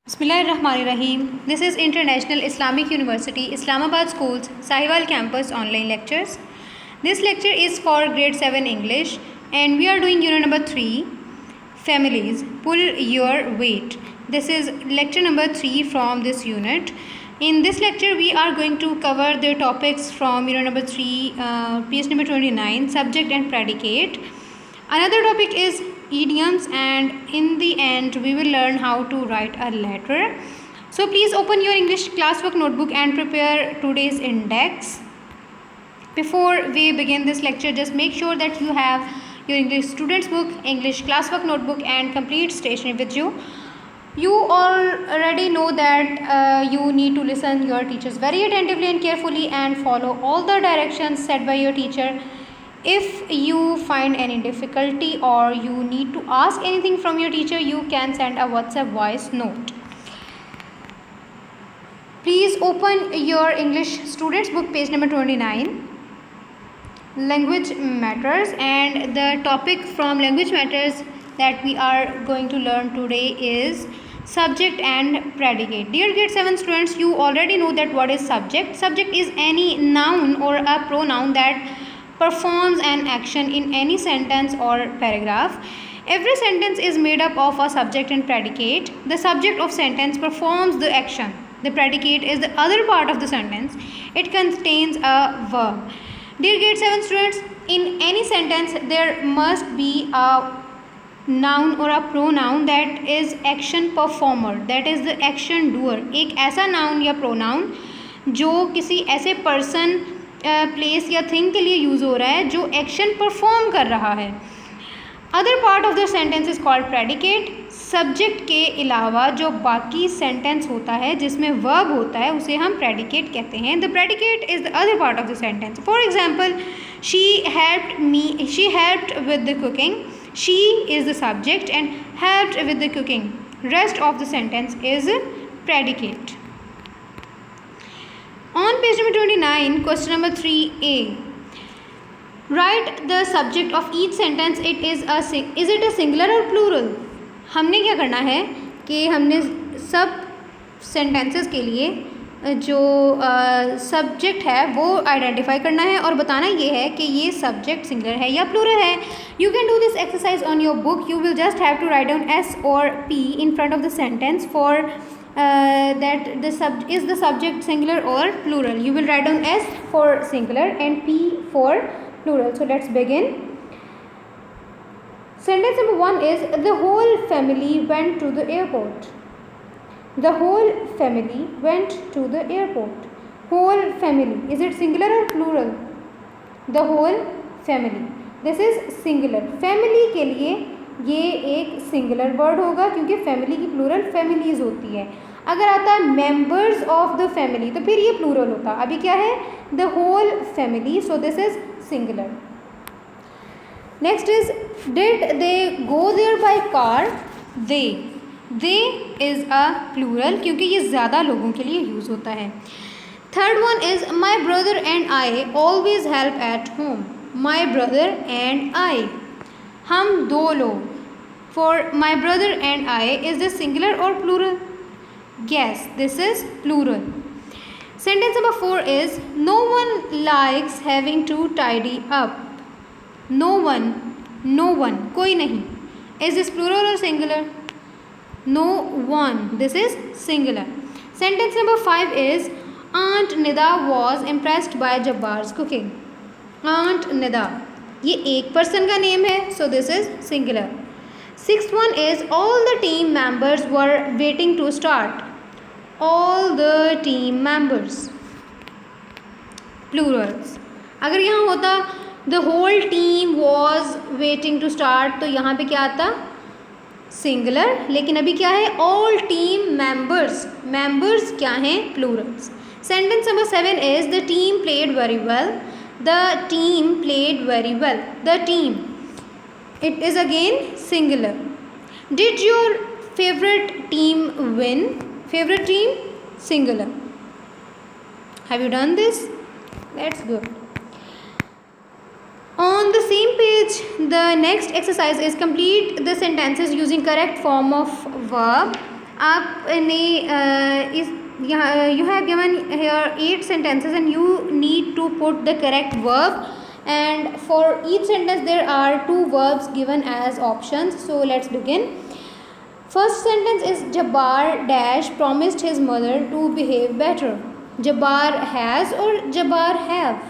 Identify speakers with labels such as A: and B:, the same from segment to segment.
A: Bismillahirrahmanirrahim. This is International Islamic University, Islamabad Schools, Sahiwal Campus online lectures. This lecture is for grade 7 English and we are doing unit number 3, Families, Pull Your Weight. This is lecture number 3 from this unit. In this lecture we are going to cover the topics from unit number 3, page number 29, subject and predicate. Another topic is idioms, and in the end we will learn how to write a letter. So please open your English classwork notebook and prepare today's index. Before we begin this lecture, just make sure that you have your English students book, English classwork notebook and complete stationery with you. You already know that you need to listen your teachers very attentively and carefully and follow all the directions set by your teacher. If you find any difficulty or you need to ask anything from your teacher, you can send a WhatsApp voice note. Please open your English students book, page number 29, language matters, and the topic from language matters that we are going to learn today is subject and predicate. Dear grade 7 students, you already know that what is subject. Subject is any noun or a pronoun that performs an action in any sentence or paragraph. Every sentence is made up of a subject and predicate. The subject of sentence performs the action. The predicate is the other part of the sentence. It contains a verb. Dear grade 7 students, in any sentence there must be a noun or a pronoun that is action performer, that is the action doer. एक ऐसा noun या pronoun जो किसी ऐसे person, place या thing के लिए use हो रहा है जो एक्शन परफॉर्म कर रहा है. Other part of the sentence is called predicate. Subject के अलावा जो बाकी सेंटेंस होता है जिसमें वर्ब होता है उसे हम प्रेडिकेट कहते हैं. The predicate is the other part of the sentence. For example, she helped with the cooking. She is the subject and helped with the cooking. Rest of the sentence is predicate. On page number 29, question number 3a. Write the subject of each sentence. Is it a singular or plural? हमने क्या करना है कि हमने सब sentences के लिए जो subject है वो identify करना है और बताना ये है कि ये subject singular है या plural है. You can do this exercise on your book. You will just have to write down S or P in front of the sentence for that is the subject singular or plural. You will write down S for singular and P for plural. So let's begin. Sentence number 1 is the whole family went to the airport. The whole family went to the airport. Whole family, is it singular or plural? The whole family, this is singular. Family के लिए ये एक singular word होगा क्योंकि family की plural families होती है. अगर आता है मेंबर्स ऑफ द फैमिली तो फिर ये प्लूरल होता. अभी क्या है? The whole family, so this is singular. Next is did they go there by car. They is a plural क्योंकि ये ज़्यादा लोगों के लिए यूज़ होता है. Third one is my brother and I always help at home. My brother and I, हम दो लोग. For my brother and I, is this singular और plural? Yes, this is plural. Sentence number 4 is no one likes having to tidy up. No one, कोई नहीं. Is this plural or singular? No one, this is singular. Sentence number 5 is Aunt Nida was impressed by Jabbar's cooking. Aunt Nida, ये एक person का name है, so this is singular. Sixth one is all the team members were waiting to start. All the team members, plurals. अगर यहाँ होता the whole team was waiting to start तो यहाँ पे क्या आता? singular. लेकिन अभी क्या है? all team members. members क्या हैं? plurals. Sentence number 7 is the team played very well. The team played very well. The team, it is again singular. Did your favorite team win? Favorite team, singular. Have you done this? That's good. On the same page, the next exercise is complete the sentences using correct form of verb. आपने इस यहाँ you have given here 8 sentences and you need to put the correct verb, and for each sentence there are 2 verbs given as options. So let's begin. First sentence is Jabbar dash promised his mother to behave better. Jabbar has or Jabbar have?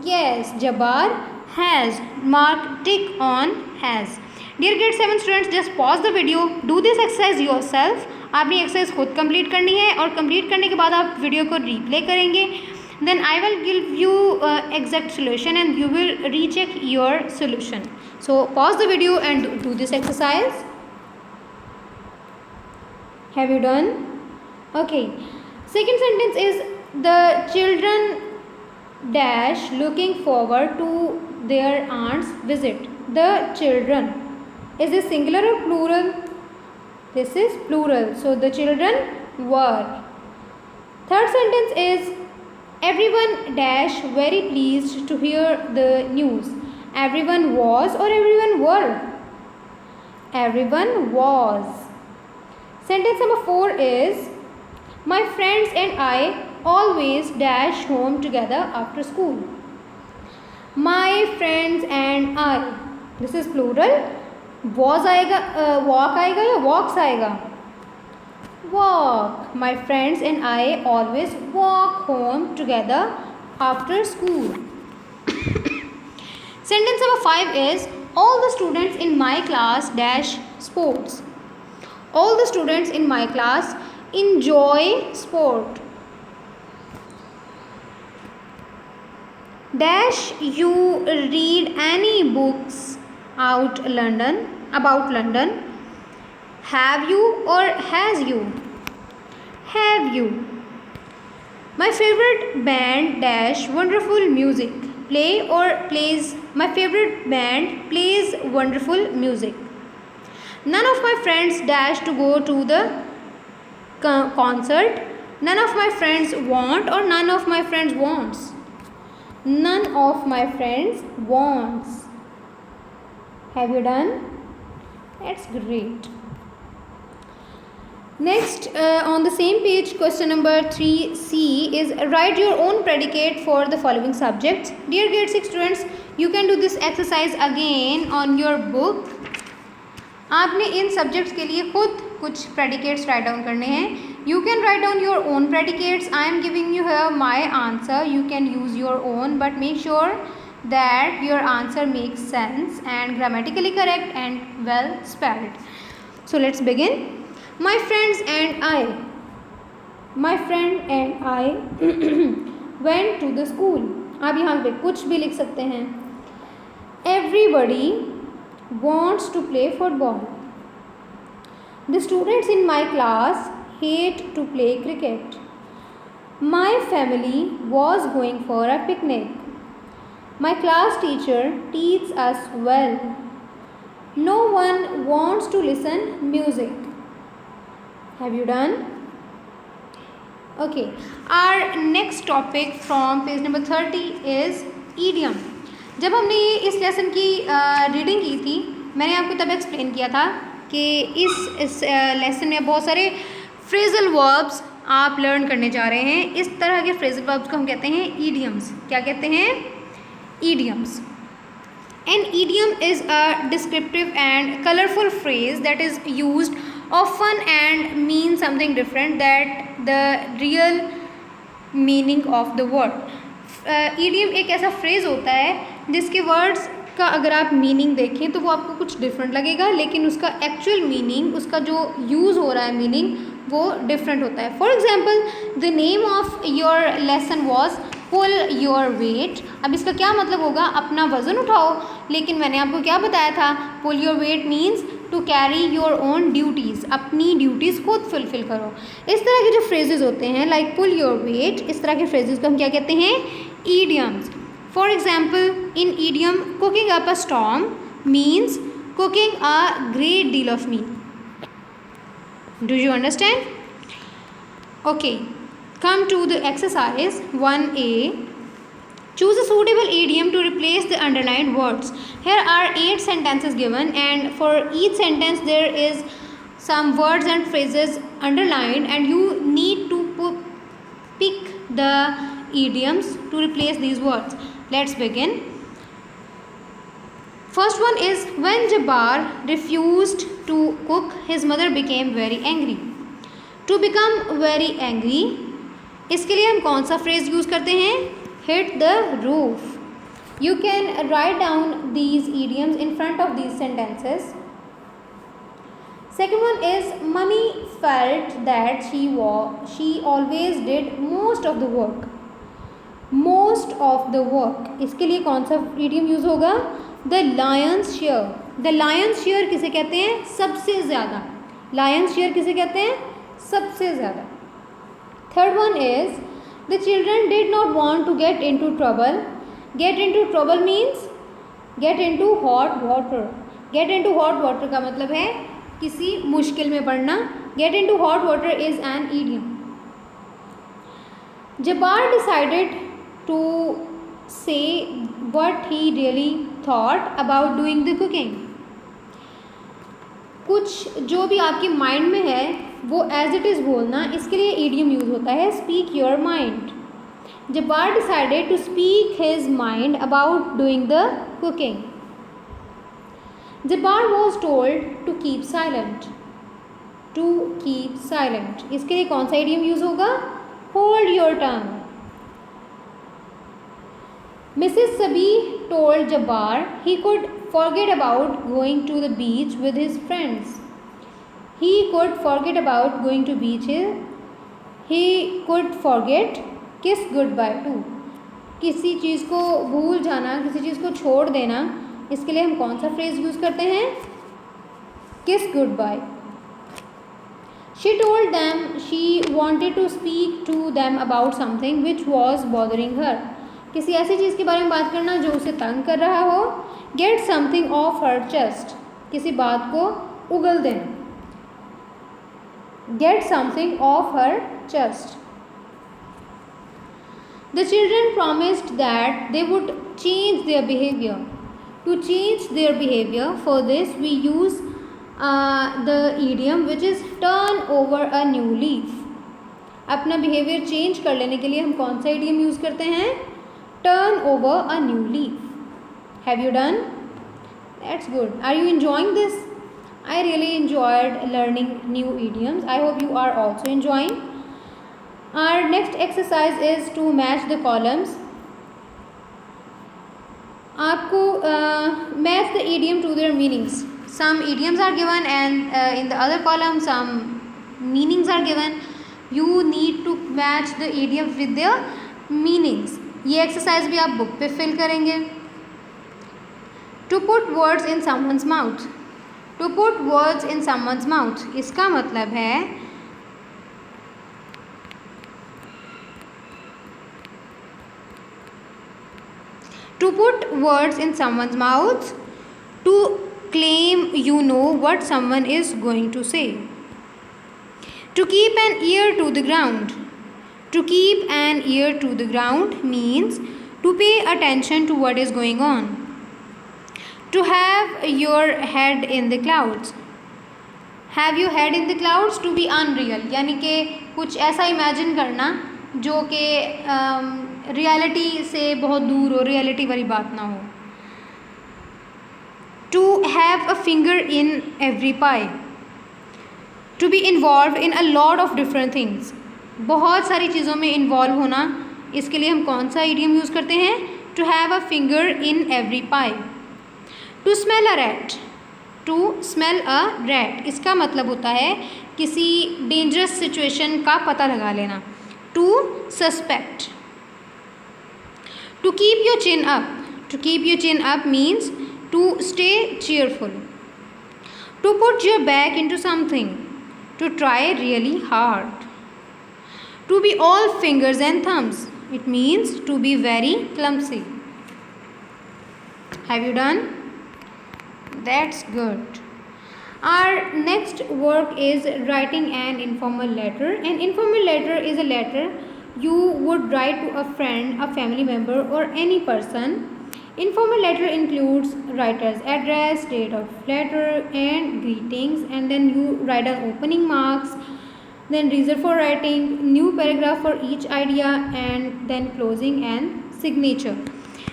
A: Yes, Jabbar has. Mark tick on has. Dear grade 7 students, just pause the video. Do this exercise yourself. आपने exercise खुद complete करनी है और complete करने के बाद आप video को रीप्ले करेंगे. Then I will give you exact solution and you will recheck your solution. So pause the video and do this exercise. Have you done? Okay. Second sentence is the children dash looking forward to their aunt's visit. The children. Is this singular or plural? This is plural. So the children were. Third sentence is everyone dash very pleased to hear the news. Everyone was or everyone were? Everyone was. Sentence number 4 is my friends and I always dash home together after school. My friends and I. This is plural. Was आएगा, walk आएगा या walks आएगा? Walk. My friends and I always walk home together after school. Sentence number 5 is all the students in my class dash sports. All the students in my class enjoy sport. Dash you read any books about London? Have you or has you? Have you? My favorite band dash wonderful music. Play or plays. My favorite band plays wonderful music. None of my friends dash to go to the concert. None of my friends want or none of my friends wants. None of my friends wants. Have you done? That's great. Next, on the same page, question number 3C is write your own predicate for the following subjects. Dear grade 6 students, you can do this exercise again on your book. आपने इन subjects के लिए खुद कुछ predicates write down करने हैं. You can write down your own predicates. I am giving you here my answer. You can use your own but make sure that your answer makes sense and grammatically correct and well spelled. So let's begin. My friends and I went to the school. आप यहाँ पे कुछ भी लिख सकते हैं. Everybody wants to play football. The students in my class hate to play cricket. My family was going for a picnic. My class teacher teaches us well. No one wants to listen music. Have you done? Okay. Our next topic from page number 30 is idiom. जब हमने ये इस lesson की reading की थी, मैंने आपको तब एक्सप्लेन किया था कि इस लेसन में बहुत सारे फ्रेजल वर्ब्स आप लर्न करने जा रहे हैं. इस तरह के फ्रेजल वर्ब्स को हम कहते हैं idioms. क्या कहते हैं? Idioms. An idiom is a descriptive and colorful phrase that is used often and means something different than the real meaning of the word. Idiom एक ऐसा phrase होता है जिसके words का अगर आप मीनिंग देखें तो वो आपको कुछ डिफरेंट लगेगा, लेकिन उसका एक्चुअल मीनिंग, उसका जो यूज़ हो रहा है मीनिंग, वो डिफरेंट होता है. For example, the name of your lesson was pull your weight. अब इसका क्या मतलब होगा? अपना वज़न उठाओ. लेकिन मैंने आपको क्या बताया था? Pull your weight means to carry your own duties. अपनी ड्यूटीज़ खुद फुलफिल करो. इस तरह के जो फ्रेजेस होते हैं लाइक पुल योर वेट, इस तरह के फ्रेजेस को हम क्या कहते हैं? Idioms. For example, in idiom cooking up a storm means cooking a great deal of meat. Do you understand? Okay, come to the exercise 1A. Choose a suitable idiom to replace the underlined words. Here are 8 sentences given, and for each sentence there is some words and phrases underlined, and you need to pick the idioms to replace these words. Let's begin. First one is, when Jabbar refused to cook, his mother became very angry. To become very angry, इसके लिए हम कौन सा phrase use करते हैं? Hit the roof. You can write down these idioms in front of these sentences. Second one is, Mummy felt that she always did most of the work. Most of the work, इसके लिए कौन सा idiom use होगा? The lion's share. The lion's share किसे कहते हैं? सबसे ज़्यादा. Lion's share किसे कहते हैं? सबसे ज़्यादा. Third one is, the children did not want to get into trouble. Get into trouble means get into hot water. Get into hot water का मतलब है किसी मुश्किल में पड़ना. Get into hot water is an idiom. Jabbar decided to say what he really thought about doing the cooking. कुछ जो भी आपके माइंड में है वो एज इट इज़ बोलना, इसके लिए idiom यूज़ होता है speak your mind. Jabbar decided to speak his mind about doing the cooking. Jabbar was told to keep silent. To keep silent, इसके लिए कौन सा idiom यूज़ होगा? Hold your tongue. Mrs. Sabi told Jabbar he could forget about going to the beach with his friends. He could forget about going to beaches. He could forget kiss goodbye too. किसी चीज़ को भूल जाना, किसी चीज़ को छोड़ देना, इसके लिए हम कौन सा फ्रेज यूज़ करते हैं? Kiss goodbye. She told them she wanted to speak to them about something which was bothering her. किसी ऐसी चीज़ के बारे में बात करना जो उसे तंग कर रहा हो. Get something off her chest. किसी बात को उगल देना. Get something off her chest. The children promised that they would change their behavior. To change their behavior, for this we use the idiom which is turn over a new leaf. अपना behavior change कर लेने के लिए हम कौन सा idiom use करते हैं? Turn over a new leaf. Have you done? That's good. Are you enjoying this? I really enjoyed learning new idioms. I hope you are also enjoying. Our next exercise is to match the columns. आपको match the idiom to their meanings. Some idioms are given and in the other column some meanings are given. You need to match the idioms with their meanings. ये exercise भी आप book पे fill करेंगे. To put words in someone's mouth. To put words in someone's mouth, इसका मतलब है to put words in someone's mouth to claim you know what someone is going to say. To keep an ear to the ground. To keep an ear to the ground means to pay attention to what is going on. To have your head in the clouds. Have your head in the clouds to be unreal, यानी कि कुछ ऐसा imagine करना जो कि reality से बहुत दूर हो, रियलिटी वाली बात ना हो. To have a finger in every pie. To be involved in a lot of different things. बहुत सारी चीज़ों में इन्वॉल्व होना, इसके लिए हम कौन सा idiom यूज़ करते हैं? To have a finger in every pie. To smell a rat. To smell a rat, इसका मतलब होता है किसी डेंजरस सिचुएशन का पता लगा लेना. To suspect. To keep your chin up. To keep your chin up means to stay cheerful. To put your back into something. To try really hard. To be all fingers and thumbs. It means to be very clumsy. Have you done? That's good. Our next work is writing an informal letter. An informal letter is a letter you would write to a friend, a family member, or any person Informal letter includes writer's address, date of letter, and greetings, and then you write down opening marks, then reason for writing, new paragraph for each idea, and then closing and signature.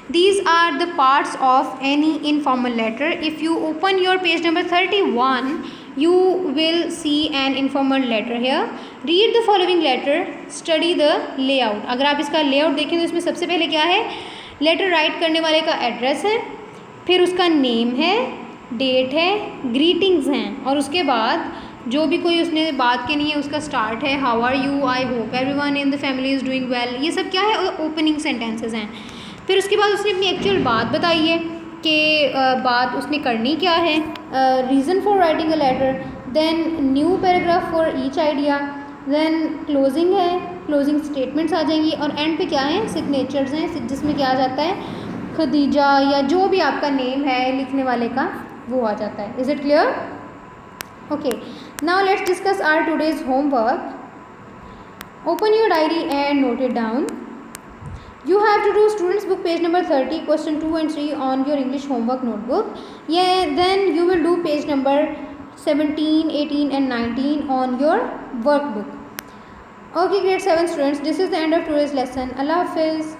A: These are the parts of any informal letter. If you open your page number 31, you will see an informal letter here. Read the following letter, study the layout. अगर आप इसका layout देखें तो इसमें सबसे पहले क्या है, लेटर राइट करने वाले का एड्रेस है, फिर उसका नेम है, डेट है, ग्रीटिंग्स हैं, और उसके बाद जो भी कोई उसने बात करनी है उसका स्टार्ट है, how are you, I hope everyone in the family is doing well, ये सब क्या है, ओपनिंग सेंटेंसेस हैं. फिर उसके बाद उसने अपनी एक्चुअल बात बताई है कि बात उसने करनी क्या है, reason for writing a letter, then new paragraph for each idea, then closing है, क्लोजिंग स्टेटमेंट्स आ जाएंगी, और एंड पे क्या है, सिग्नेचर्स हैं, जिसमें क्या आ जाता है, खदीजा या जो भी आपका नेम है लिखने वाले का वो आ जाता है. Is it clear? Okay, now let's discuss our today's homework. Open your diary and note it down. You have to do students book page number 30, question 2 and 3 on your English homework notebook. Yeah, then you will do page number 17, 18 and 19 on your workbook. Okay, grade 7 students, this is the end of today's lesson. Allah Hafiz.